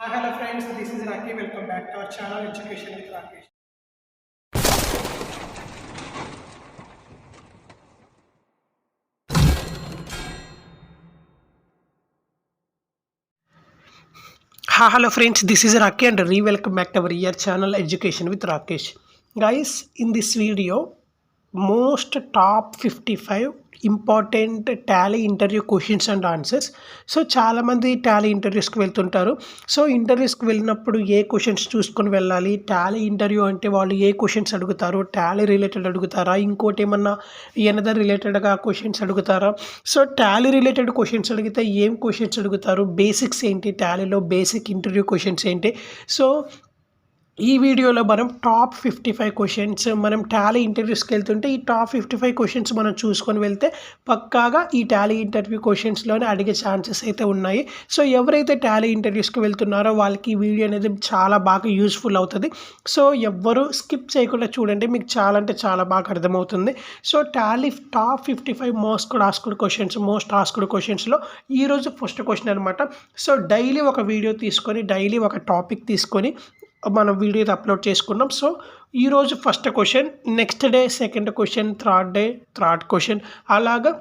Hello friends, this is Raki. Welcome back to our channel Education with Rakesh. Hello friends, this is Raki and welcome back to our year channel Education with Rakesh. Guys, in this video, most top 55 important Tally interview questions and answers. So చాలామంది Tally ఇంటర్వ్యూస్కి వెళ్తుంటారు. So ఇంటర్వ్యూస్కి వెళ్ళినప్పుడు ఏ questions చూసుకొని వెళ్ళాలి, Tally interview అంటే వాళ్ళు ఏ questions అడుగుతారు, Tally related అడుగుతారా, ఇంకోటి ఏమన్నా ఎనదర్ రిలేటెడ్గా క్వశ్చన్స్ అడుగుతారా, సో టాలీ రిలేటెడ్ క్వశ్చన్స్ అడిగితే ఏం క్వశ్చన్స్ అడుగుతారు, బేసిక్స్ ఏంటి, టాలీలో బేసిక్ ఇంటర్వ్యూ క్వశ్చన్స్ ఏంటి. సో ఈ వీడియోలో మనం టాప్ 55 క్వశ్చన్స్, మనం టాలీ ఇంటర్వ్యూస్కి వెళ్తుంటే ఈ టాప్ 55 క్వశ్చన్స్ మనం చూసుకొని వెళ్తే పక్కాగా ఈ టాలీ ఇంటర్వ్యూ క్వశ్చన్స్లోనే అడిగే ఛాన్సెస్ అయితే ఉన్నాయి. సో ఎవరైతే టాలీ ఇంటర్వ్యూస్కి వెళ్తున్నారో వాళ్ళకి ఈ వీడియో అనేది చాలా బాగా యూస్ఫుల్ అవుతుంది. సో ఎవ్వరు స్కిప్ చేయకుండా చూడండి, మీకు చాలా అంటే చాలా బాగా అర్థమవుతుంది. So Tally top 55 most asked క్వశ్చన్స్లో ఈరోజు ఫస్ట్ క్వశ్చన్ అనమాట. సో డైలీ ఒక వీడియో తీసుకొని, డైలీ ఒక టాపిక్ తీసుకొని మనం వీడియో అప్లోడ్ చేసుకున్నాం. సో ఈరోజు first question, next day second question, third question, అలాగా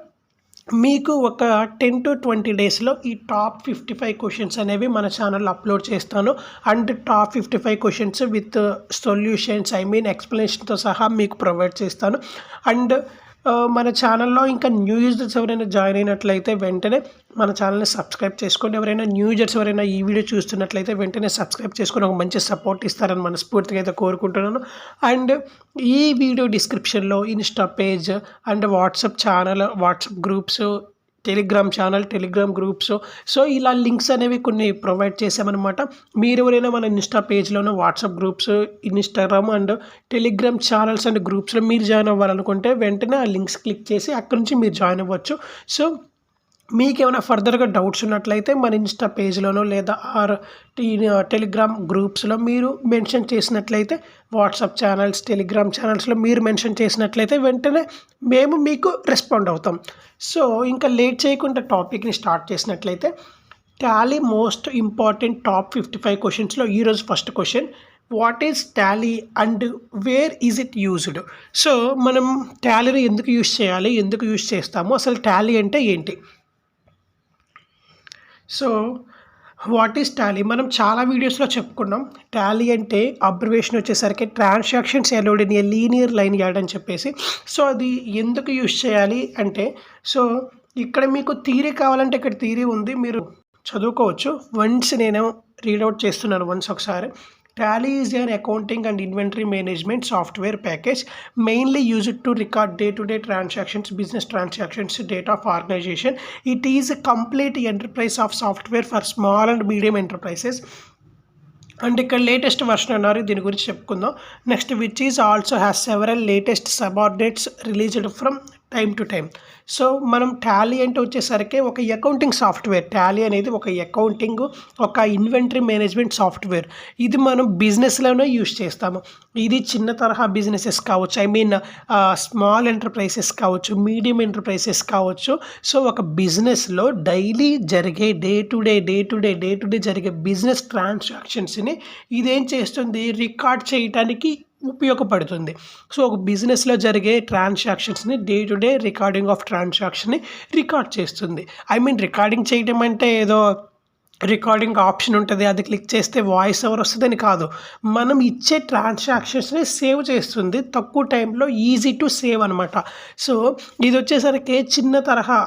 మీకు ఒక 10 to 20 డేస్లో ఈ టాప్ 55 క్వశ్చన్స్ అనేవి మన ఛానల్లో అప్లోడ్ చేస్తాను. And top 55 questions with solutions, ఎక్స్ప్లెనేషన్తో సహా మీకు ప్రొవైడ్ చేస్తాను. అండ్ మన ఛానల్లో ఇంకా న్యూ యూజర్స్ ఎవరైనా జాయిన్ అయినట్లయితే వెంటనే మన ఛానల్ని సబ్స్క్రైబ్ చేసుకోండి. ఎవరైనా న్యూ యూజర్స్ ఎవరైనా ఈ వీడియో చూస్తున్నట్లయితే వెంటనే సబ్స్క్రైబ్ చేసుకొని ఒక మంచి సపోర్ట్ ఇస్తారని మనస్ఫూర్తిగా అయితే కోరుకుంటున్నాను. అండ్ ఈ వీడియో డిస్క్రిప్షన్లో Insta page and WhatsApp channel, WhatsApp groups, Telegram channel, Telegram groups, so ఇలా లింక్స్ అనేవి కొన్ని ప్రొవైడ్ చేసామన్నమాట. మీరు ఎవరైనా మన ఇన్స్టా పేజ్లోనూ, WhatsApp groups, Instagram and Telegram channels and గ్రూప్స్లో మీరు జాయిన్ అవ్వాలనుకుంటే వెంటనే ఆ లింక్స్ క్లిక్ చేసి అక్కడి నుంచి మీరు జాయిన్ అవ్వచ్చు. సో మీకేమైనా ఫర్దర్గా డౌట్స్ ఉన్నట్లయితే మన ఇన్స్టా పేజ్లోనో లేదా టెలిగ్రామ్ గ్రూప్స్లో మీరు మెన్షన్ చేసినట్లయితే, వాట్సాప్ ఛానల్స్, టెలిగ్రామ్ ఛానల్స్లో మీరు మెన్షన్ చేసినట్లయితే వెంటనే మేము మీకు రెస్పాండ్ అవుతాం. సో ఇంకా లేట్ చేయకుండా టాపిక్ని స్టార్ట్ చేసినట్లయితే, టాలీ మోస్ట్ ఇంపార్టెంట్ టాప్ 55 క్వశ్చన్స్లో ఈరోజు first question, what is Tally and where is it used. So మనం టాలీని ఎందుకు యూజ్ చేయాలి, ఎందుకు యూజ్ చేస్తాము, అసలు టాలీ అంటే ఏంటి. సో వాట్ ఈస్ టాలీ మనం చాలా వీడియోస్లో చెప్పుకున్నాం. టాలీ అంటే అబ్రివేషన్ వచ్చేసరికి transactions allowed in a linear line yard అని చెప్పేసి. సో అది ఎందుకు యూజ్ చేయాలి అంటే, సో ఇక్కడ మీకు థియరీ కావాలంటే ఇక్కడ థియరీ ఉంది, మీరు చదువుకోవచ్చు. వన్స్ నేను రీడౌట్ చేస్తున్నాను ఒకసారి. Tally is an accounting and inventory management software package mainly used to record day-to-day transactions, business transactions, data of organization. It is a complete enterprise of software for small and medium enterprises. And ఇక్కడ latest version అన్నారు, దీని గురించి చెప్పుకుందాం. Next which is also has several latest subordinates released from time to time. So మనం Tally అంటే వచ్చేసరికి ఒక accounting software. Tally అనేది ఒక అకౌంటింగ్, ఒక ఇన్వెంటరీ మేనేజ్మెంట్ సాఫ్ట్వేర్. ఇది మనం బిజినెస్లోనే యూజ్ చేస్తాము. ఇది చిన్న తరహా బిజినెసెస్ కావచ్చు, స్మాల్ ఎంటర్ప్రైజెస్ కావచ్చు, మీడియం ఎంటర్ప్రైజెస్ కావచ్చు. సో ఒక బిజినెస్లో డైలీ జరిగే డే టు డే జరిగే బిజినెస్ ట్రాన్సాక్షన్స్ని ఇదేం చేస్తుంది, రికార్డ్ చేయడానికి ఉపయోగపడుతుంది. సో ఒక బిజినెస్లో జరిగే ట్రాన్సాక్షన్స్ని day to day recording of ట్రాన్సాక్షన్ని రికార్డ్ చేస్తుంది. రికార్డింగ్ చేయడం అంటే ఏదో రికార్డింగ్ ఆప్షన్ ఉంటుంది, అది క్లిక్ చేస్తే వాయిస్ ఓవర్ వస్తుందని కాదు. మనం ఇచ్చే ట్రాన్సాక్షన్స్ని సేవ్ చేస్తుంది, తక్కువ టైంలో ఈజీ టు సేవ్ అనమాట. సో ఇది వచ్చేసరికి చిన్న తరహా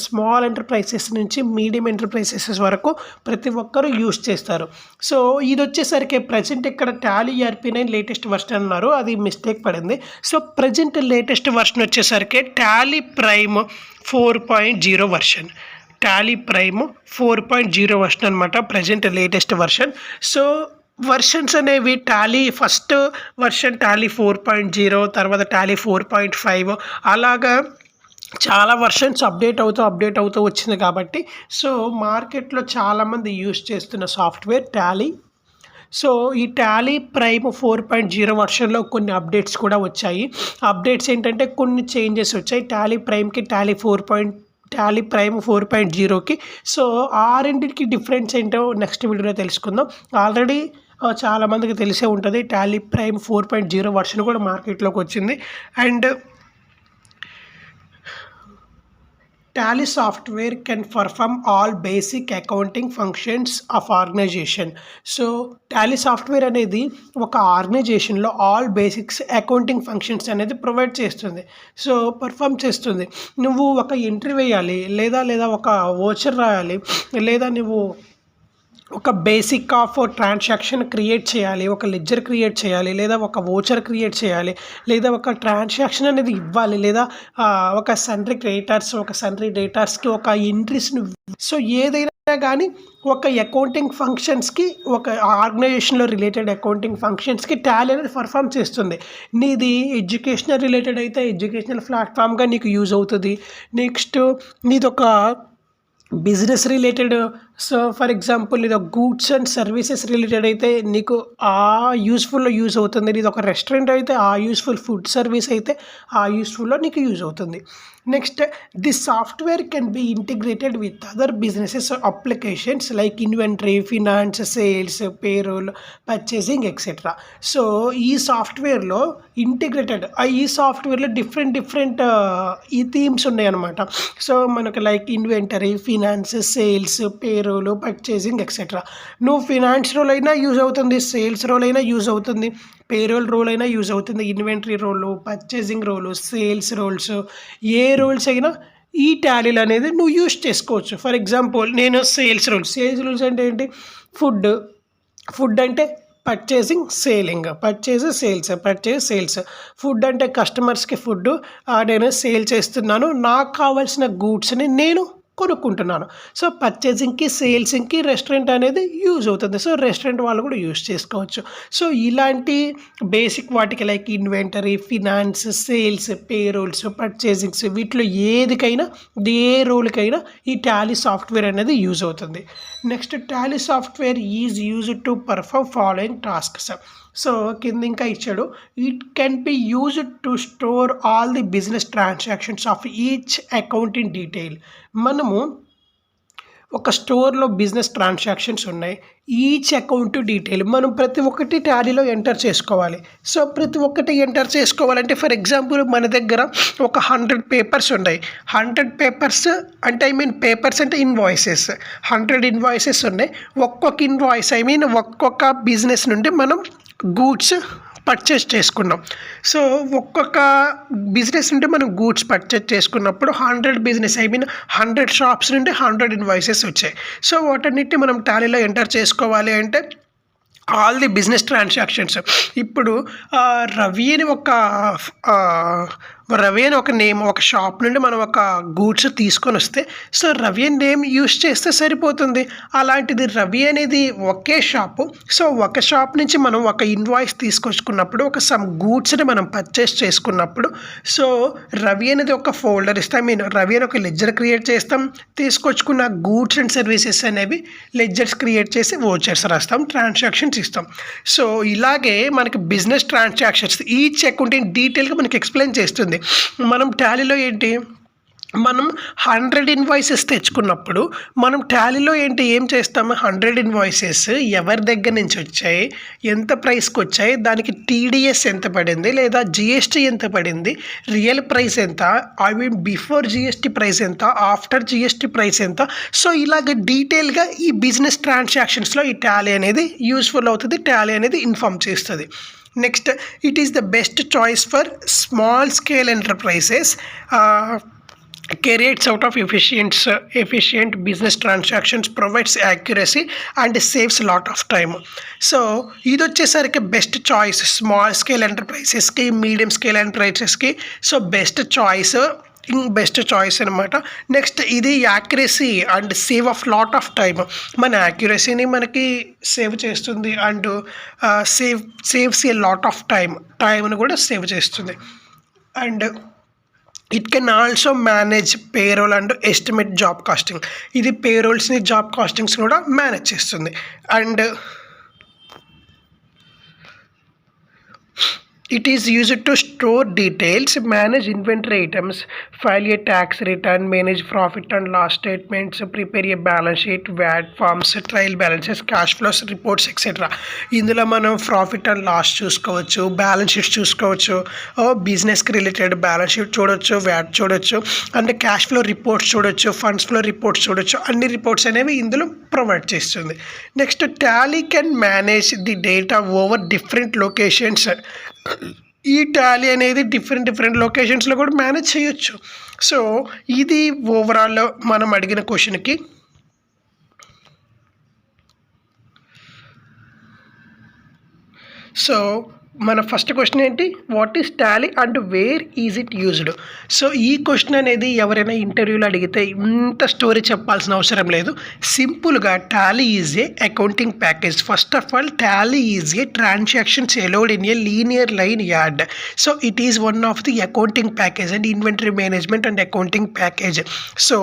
స్మాల్ ఎంటర్ప్రైజెస్ నుంచి మీడియం ఎంటర్ప్రైజెస్ వరకు ప్రతి ఒక్కరూ యూజ్ చేస్తారు. సో ఇది వచ్చేసరికి ప్రజెంట్ ఇక్కడ టాలీ ERP9 లేటెస్ట్ వర్షన్ అన్నారు, అది మిస్టేక్ పడింది. సో ప్రజెంట్ లేటెస్ట్ వర్షన్ వచ్చేసరికి Tally Prime 4.0 version. Tally Prime 4.0 version అనమాట, present latest version. So versions అనేవి టాలీ ఫస్ట్ వర్షన్ టాలీ 4.0, తర్వాత టాలీ 4.5, అలాగా చాలా వర్షన్స్ అప్డేట్ అవుతూ వచ్చింది కాబట్టి సో మార్కెట్లో చాలామంది యూజ్ చేస్తున్న సాఫ్ట్వేర్ టాలీ. సో ఈ టాలీ ప్రైమ్ 4.0 వర్షన్లో కొన్ని అప్డేట్స్ కూడా వచ్చాయి. అప్డేట్స్ ఏంటంటే కొన్ని చేంజెస్ వచ్చాయి. టాలీ ప్రైమ్కి టాలీ టాలీ ప్రైమ్ 4.0కి. సో ఆ రెండింటికి డిఫరెన్స్ ఏంటో నెక్స్ట్ వీడియోలో తెలుసుకుందాం. ఆల్రెడీ చాలామందికి తెలిసే ఉంటుంది, టాలీ ప్రైమ్ 4.0 వర్షన్ కూడా మార్కెట్లోకి వచ్చింది. And Tally software can perform all basic accounting functions of organization. So Tally software అనేది ఒక ఆర్గనైజేషన్లో ఆల్ బేసిక్స్ అకౌంటింగ్ ఫంక్షన్స్ అనేది ప్రొవైడ్ చేస్తుంది. సో పర్ఫామ్ చేస్తుంది. నువ్వు ఒక ఎంట్రీ వేయాలి, లేదా ఒక వోచర్ రాయాలి, లేదా నువ్వు ఒక బేసిక్ ఆఫ్ ట్రాన్సాక్షన్ క్రియేట్ చేయాలి, ఒక లెడ్జర్ క్రియేట్ చేయాలి, లేదా ఒక వోచర్ క్రియేట్ చేయాలి, లేదా ఒక ట్రాన్సాక్షన్ అనేది ఇవ్వాలి, లేదా ఒక సన్రీ క్రెడిటర్స్ ఒక సన్రీ డేటర్స్కి ఒక ఎంట్రీస్ని. సో ఏదైనా కానీ ఒక అకౌంటింగ్ ఫంక్షన్స్కి, ఒక ఆర్గనైజేషన్లో రిలేటెడ్ అకౌంటింగ్ ఫంక్షన్స్కి టాలీ అనేది పర్ఫామ్ చేస్తుంది. నీది ఎడ్యుకేషనల్ రిలేటెడ్ అయితే ఎడ్యుకేషనల్ ప్లాట్ఫామ్గా నీకు యూజ్ అవుతుంది. నెక్స్ట్ నీది ఒక business related, so for example ఇది ఒక గూడ్స్ అండ్ సర్వీసెస్ రిలేటెడ్ అయితే నీకు ఆ యూస్ఫుల్లో యూజ్ అవుతుంది. ఇది ఒక రెస్టారెంట్ అయితే ఆ యూస్ఫుల్, ఫుడ్ సర్వీస్ అయితే ఆ యూస్ఫుల్లో నీకు యూజ్ అవుతుంది. Next this software can be integrated with other businesses applications like inventory, finance, sales, payroll, purchasing etcetera. So ఈ సాఫ్ట్వేర్లో ఇంటిగ్రేటెడ్, ఈ సాఫ్ట్వేర్లో డిఫరెంట్ ఈ థీమ్స్ ఉన్నాయన్నమాట. సో మనకు like inventory, finance, sales, payroll, purchasing etcetera. నువ్వు ఫినాన్స్ రోల్ అయినా use అవుతుంది, సేల్స్ రోల్ అయినా యూజ్ అవుతుంది, పేరోల్ రోల్ అయినా యూజ్ అవుతుంది, ఇన్వెంటరీ రోలు, పర్చేసింగ్ రోలు, సేల్స్ రోల్స్, ఏ రోల్స్ అయినా ఈ టాలీలు అనేది నువ్వు యూజ్ చేసుకోవచ్చు. ఫర్ ఎగ్జాంపుల్ నేను సేల్స్ రూల్స్ అంటే ఏంటి? ఫుడ్ అంటే పర్చేసింగ్, సేలింగ్, సేల్స్. ఫుడ్ అంటే కస్టమర్స్కి ఫుడ్ నేను సేల్ చేస్తున్నాను, నాకు కావాల్సిన గూడ్స్ని నేను కొనుక్కుంటున్నాను. సో పర్చేసింగ్కి, సేల్సింగ్కి రెస్టారెంట్ అనేది యూజ్ అవుతుంది. సో రెస్టారెంట్ వాళ్ళు కూడా యూజ్ చేసుకోవచ్చు. సో ఇలాంటి బేసిక్ వాటికి like inventory, finance, sales, payrolls, purchasings, వీటిలో ఏదికైనా, ఏ రోల్కైనా ఈ టాలీ సాఫ్ట్వేర్ అనేది యూజ్ అవుతుంది. Next Tally software is used to perform following tasks. So కింద ఇంకా ఇచ్చాడు, it can be used to store all the business transactions of each account in detail. మనము ఒక స్టోర్లో బిజినెస్ ట్రాన్సాక్షన్స్ ఉన్నాయి, ఈచ్ అకౌంట్ డీటెయిల్ మనం ప్రతి ఒక్కటి టాలీలో ఎంటర్ చేసుకోవాలి. సో ప్రతి ఒక్కటి ఎంటర్ చేసుకోవాలంటే ఫర్ ఎగ్జాంపుల్ మన దగ్గర ఒక 100 పేపర్స్ ఉన్నాయి. 100 పేపర్స్ అంటే పేపర్స్ అంటే ఇన్వాయిసెస్, 100 ఇన్వాయిసెస్ ఉన్నాయి. ఒక్కొక్క ఇన్వాయిస్ ఒక్కొక్క బిజినెస్ నుండి మనం గూడ్స్ పర్చేస్ చేసుకున్నాం. సో ఒక్కొక్క బిజినెస్ నుండి మనం గూడ్స్ పర్చేస్ చేసుకున్నప్పుడు 100 షాప్స్ నుండి 100 ఇన్వాయిసెస్ వచ్చాయి. సో వాటన్నిటిని మనం టాలీలో ఎంటర్ చేసుకోవాలి అంటే ఆల్ ది బిజినెస్ ట్రాన్సాక్షన్స్. ఇప్పుడు రవి అని ఒక నేమ్, ఒక షాప్ నుండి మనం ఒక గూడ్స్ తీసుకొని వస్తే సో రవి అని నేమ్ యూస్ చేస్తే సరిపోతుంది. అలాంటిది రవి అనేది ఒకే షాపు. సో ఒక షాప్ నుంచి మనం ఒక ఇన్వాయిస్ తీసుకొచ్చుకున్నప్పుడు, ఒక సమ్ గూడ్స్ని మనం పర్చేస్ చేసుకున్నప్పుడు, సో రవి అనేది ఒక ఫోల్డర్ ఇస్తాం, రవి అని ఒక లెడ్జర్ క్రియేట్ చేస్తాం, తీసుకొచ్చుకున్న గూడ్స్ అండ్ సర్వీసెస్ అనేవి లెడ్జర్స్ క్రియేట్ చేసి వోచర్స్ రాస్తాం, ట్రాన్సాక్షన్స్ ఇస్తాం. సో ఇలాగే మనకి బిజినెస్ ట్రాన్సాక్షన్స్ ఈచ్ అకౌంటింగ్ డీటెయిల్గా మనకి ఎక్స్ప్లెయిన్ చేస్తుంది. మనం టాలీలో ఏంటి, మనం 100 ఇన్వాయిసెస్ తెచ్చుకున్నప్పుడు మనం టాలీలో ఏం చేస్తాము, 100 ఇన్వాయిసెస్ ఎవరి దగ్గర నుంచి వచ్చాయి, ఎంత ప్రైస్కి వచ్చాయి, దానికి టీడీఎస్ ఎంత పడింది, లేదా జిఎస్టీ ఎంత పడింది, రియల్ ప్రైస్ ఎంత, బిఫోర్ జిఎస్టీ ప్రైస్ ఎంత, ఆఫ్టర్ జిఎస్టీ ప్రైస్ ఎంత. సో ఇలాగ డీటెయిల్గా ఈ బిజినెస్ ట్రాన్సాక్షన్స్లో ఈ టాలీ అనేది యూస్ఫుల్ అవుతుంది, టాలీ అనేది ఇన్ఫార్మ్ చేస్తుంది. Next, it is the best choice for small scale enterprises, carries out of efficient business transactions, provides accuracy and saves a lot of time. So ఇది వచ్చేసరికి బెస్ట్ చాయిస్ స్మాల్ స్కేల్ ఎంటర్ప్రైజెస్కి, medium scale ఎంటర్ప్రైజెస్కి. So best choice అనమాట. Next ఇది accuracy and save of lot of time. మన యాక్యురసీని మనకి save చేస్తుంది and saves a lot of టైంని కూడా సేవ్ చేస్తుంది. And it can also manage payroll and estimate job costing. ఇది పేరోల్స్ని, జాబ్ కాస్టింగ్స్ని కూడా మేనేజ్ చేస్తుంది. And It is used to store details, manage inventory items, file a tax return, manage profit and loss statements, prepare a balance sheet, VAT forms, trial balances, cash flows, reports, etc. ఇందులో మనం profit and loss చూసుకోవచ్చు, balance sheets చూసుకోవచ్చు, బిజినెస్కి related balance sheet చూడొచ్చు, VAT చూడొచ్చు, and cash flow reports చూడొచ్చు, funds flow reports చూడొచ్చు. అన్ని రిపోర్ట్స్ అనేవి ఇందులో ప్రొవైడ్ చేస్తుంది. Next Tally can manage the data over different locations. ఈ టాలీ అనేది డిఫరెంట్ లొకేషన్స్లో కూడా మేనేజ్ చేయొచ్చు. సో ఇది ఓవరాల్ మనం అడిగిన క్వశ్చన్కి. సో మన ఫస్ట్ క్వశ్చన్ ఏంటి, what is Tally and where is it used. So ఈ క్వశ్చన్ అనేది ఎవరైనా ఇంటర్వ్యూలో అడిగితే ఇంత స్టోరీ చెప్పాల్సిన అవసరం లేదు. సింపుల్గా Tally is a accounting package. First of all Tally is a transactions allowed in a linear line yard. So it is one of the accounting package and inventory management and accounting package. So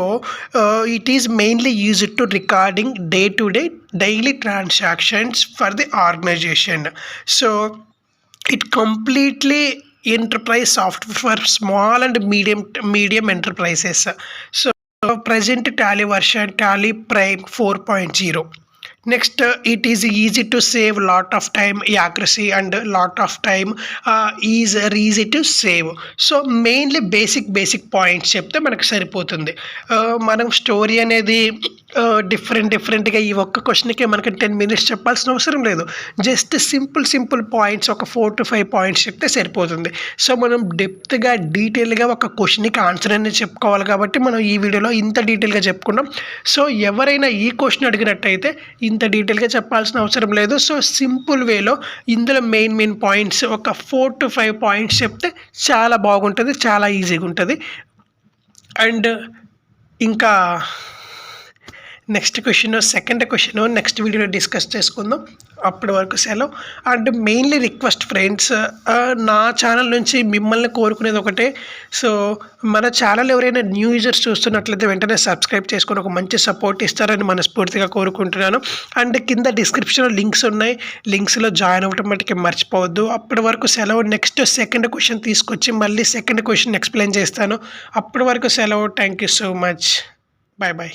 it is mainly used to recording day to day daily transactions for the organization. So it completely enterprise software for small and medium enterprises. So present tally version tally prime 4.0. Next, it is easy to save lot of time, accuracy and lot of time is easy to save. So mainly basic points చెప్తే మనకు సరిపోతుంది. మనం story అనేది డిఫరెంట్గా ఈ ఒక్క క్వశ్చన్కి మనకి 10 minutes చెప్పాల్సిన అవసరం లేదు. జస్ట్ సింపుల్ పాయింట్స్ ఒక 4 to 5 పాయింట్స్ చెప్తే సరిపోతుంది. సో మనం డెప్త్గా డీటెయిల్గా ఒక క్వశ్చన్కి ఆన్సర్ అనేది చెప్పుకోవాలి కాబట్టి మనం ఈ వీడియోలో ఇంత డీటెయిల్గా చెప్పుకున్నాం. సో ఎవరైనా ఈ క్వశ్చన్ అడిగినట్టయితే ఇంత డీటెయిల్గా చెప్పాల్సిన అవసరం లేదు. సో సింపుల్ వేలో ఇందులో మెయిన్ పాయింట్స్ ఒక 4 to 5 పాయింట్స్ చెప్తే చాలా బాగుంటుంది, చాలా ఈజీగా ఉంటుంది. అండ్ ఇంకా next question, second question next వీడియోలో డిస్కస్ చేసుకుందాం. అప్పటి వరకు సెలవు. అండ్ మెయిన్లీ రిక్వెస్ట్ ఫ్రెండ్స్, నా ఛానల్ నుంచి మిమ్మల్ని కోరుకునేది ఒకటే. సో మన ఛానల్ ఎవరైనా న్యూ యూజర్స్ చూస్తున్నట్లయితే వెంటనే సబ్స్క్రైబ్ చేసుకొని ఒక మంచి సపోర్ట్ ఇస్తారని మనస్ఫూర్తిగా కోరుకుంటున్నాను. అండ్ కింద డిస్క్రిప్షన్లో లింక్స్ ఉన్నాయి, లింక్స్లో జాయిన్ అవ్వటం మటుకి మర్చిపోవద్దు. అప్పటి వరకు సెలవు. నెక్స్ట్ సెకండ్ క్వశ్చన్ తీసుకొచ్చి మళ్ళీ సెకండ్ క్వశ్చన్ ఎక్స్ప్లెయిన్ చేస్తాను. అప్పటి వరకు సెలవు. Thank you so much. Bye.